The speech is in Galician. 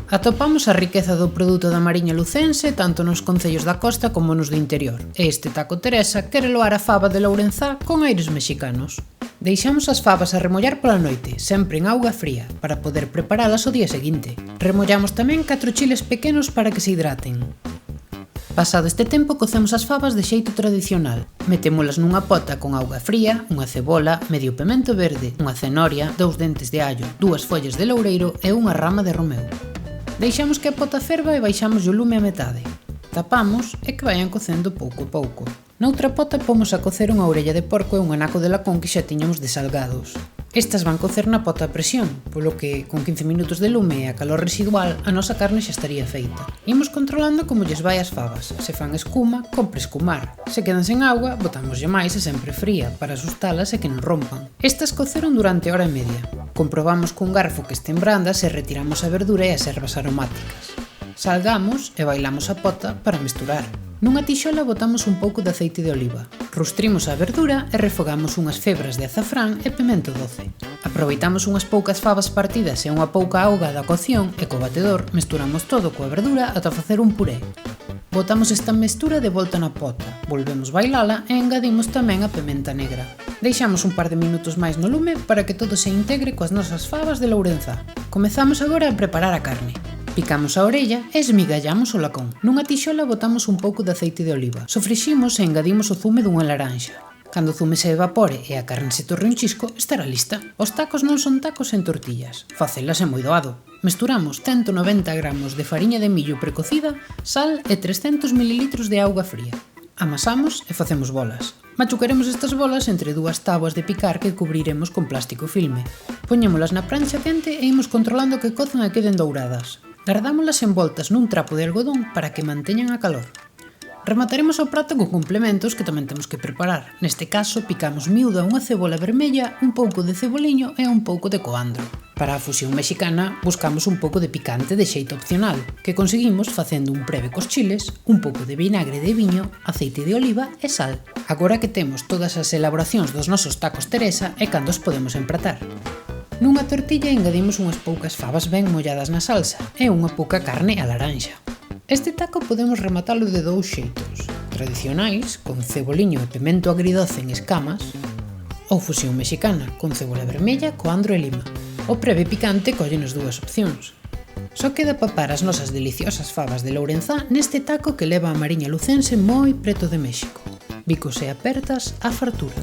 Atopamos a riqueza do produto da mariña lucense tanto nos concellos da costa como nos do interior, e este Taco Teresa quere loar a faba de Lourenzá con aires mexicanos. Deixamos as fabas a remollar pola noite, sempre en auga fría, para poder preparalas o día seguinte. Remollamos tamén 4 chiles pequenos para que se hidraten. Pasado este tempo, cocemos as fabas de xeito tradicional. Metémolas nunha pota con auga fría, unha cebola, medio pemento verde, unha cenoria, 2 dentes de allo, 2 follas de loureiro e unha rama de romeu. Deixamos que a pota ferva e baixamos o lume a metade. Tapamos e que vayan cocendo pouco a pouco. Noutra pota pomos a cocer unha orella de porco e un anaco de lacón que xa tiñamos desalgados. Estas van cocer na pota a presión, polo que, con 15 minutos de lume e a calor residual, a nosa carne xa estaría feita. Imos controlando como lles vai as fabas. Se fan escuma, compre escumar. Se quedan sen auga, botámoslle máis e sempre fría, para asustalas e que non rompan. Estas coceron durante hora e media. Comprobamos cun garfo que estén brandas e retiramos a verdura e as ervas aromáticas. Salgamos e bailamos a pota para mesturar. Nunha tixola botamos un pouco de aceite de oliva. Rustrimos a verdura e refogamos unhas febras de azafrán e pemento doce. Aproveitamos unhas poucas fabas partidas e unha pouca auga da cocción e co batedor mesturamos todo coa verdura ata facer un puré. Botamos esta mestura de volta na pota, volvemos bailala e engadimos tamén a pementa negra. Deixamos un par de minutos máis no lume para que todo se integre coas nosas fabas de Lourenzá. Comezamos agora a preparar a carne. Picamos a orella e esmigallamos o lacón. Nunha tixola botamos un pouco de aceite de oliva. Sofriximos e engadimos o zume dunha laranxa. Cando o zume se evapore e a carne se torre un chisco, estará lista. Os tacos non son tacos en tortillas. Facelas é moi doado. Mesturamos 190 gramos de fariña de millo precocida, sal e 300 ml de auga fría. Amasamos e facemos bolas. Machucaremos estas bolas entre 2 táboas de picar que cubriremos con plástico filme. Poñémolas na prancha quente e imos controlando que cozan e queden douradas. Gardámolas envoltas nun trapo de algodón para que manteñan a calor. Remataremos o prato con complementos que tamén temos que preparar. Neste caso, picamos miúda unha cebola vermella, un pouco de ceboliño e un pouco de coandro. Para a fusión mexicana, buscamos un pouco de picante de xeito opcional, que conseguimos facendo un preve cos chiles, un pouco de vinagre de viño, aceite de oliva e sal. Agora que temos todas as elaboracións dos nosos tacos Teresa, é cando os podemos empratar. Nunha tortilla engadimos unhas poucas fabas ben molladas na salsa e unha pouca carne a laranxa. Este taco podemos rematalo de 2 xeitos, tradicionais, con ceboliño e pemento agridoce en escamas, ou fusión mexicana, con cebola vermella, coandro e lima. O preve picante colle nas 2 opcións. Só queda papar as nosas deliciosas fabas de Lourenzá neste taco que leva a mariña lucense moi preto de México. Bicos e apertas a fartura.